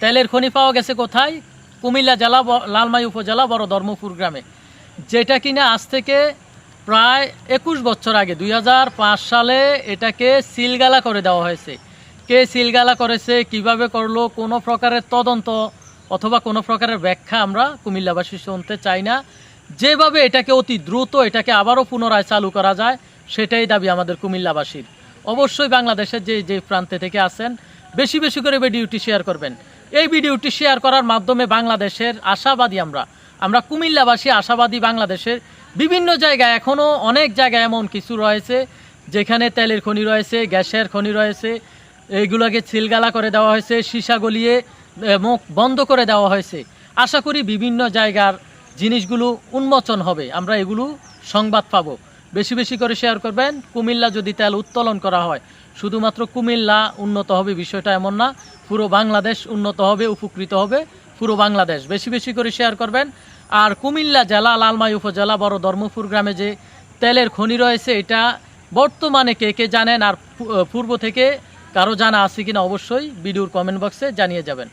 তেলের খনি পাওয়া গেছে কোথায়? কুমিল্লা জেলা লালমাই উপজেলা বড় ধর্মপুর গ্রামে, যেটা কিনা আজ থেকে প্রায় 21 বছর আগে 2005 সালে এটাকে সিলগালা করে দেওয়া হয়েছে। কে সিলগালা করেছে, কিভাবে করলো, কোনো প্রকারের তদন্ত অথবা কোনো প্রকারের ব্যাখ্যা আমরা কুমিল্লাবাসী শুনতে চাই না। যেভাবে এটাকে অতি দ্রুত এটাকে আবারও পুনরায় চালু করা যায় সেটাই দাবি আমাদের কুমিল্লাবাসীর। অবশ্যই বাংলাদেশের যে প্রান্তে থেকে আছেন বেশি বেশি করে ভিডিওটি শেয়ার করবেন। এই ভিডিওটি শেয়ার করার মাধ্যমে বাংলাদেশের আশাবাদী আমরা কুমিল্লাবাসী আশাবাদী। বাংলাদেশের বিভিন্ন জায়গায় এখনও অনেক জায়গায় এমন কিছু রয়েছে যেখানে তেলের খনি রয়েছে, গ্যাসের খনি রয়েছে, এইগুলোকে সিলগালা করে দেওয়া হয়েছে, সীসা গলিয়ে মুখ বন্ধ করে দেওয়া হয়েছে। আশা করি বিভিন্ন জায়গার জিনিসগুলো উন্মোচন হবে, আমরা এগুলো সংবাদ পাবো। বেশি বেশি করে শেয়ার করবেন। কুমিল্লা যদি তেল উত্তোলন করা হয় শুধুমাত্র কুমিল্লা উন্নত হবে বিষয়টা এমন না, পুরো বাংলাদেশ উন্নত হবে, উপকৃত হবে পুরো বাংলাদেশ। বেশি বেশি করে শেয়ার করবেন। আর কুমিল্লা জেলা লালমাই উপজেলা বড় ধর্মপুর গ্রামে যে তেলের খনি রয়েছে এটা বর্তমানে কে কে জানেন আর পূর্ব থেকে কারো জানা আছে কিনা অবশ্যই ভিডিওর কমেন্ট বক্সে জানিয়ে যাবেন।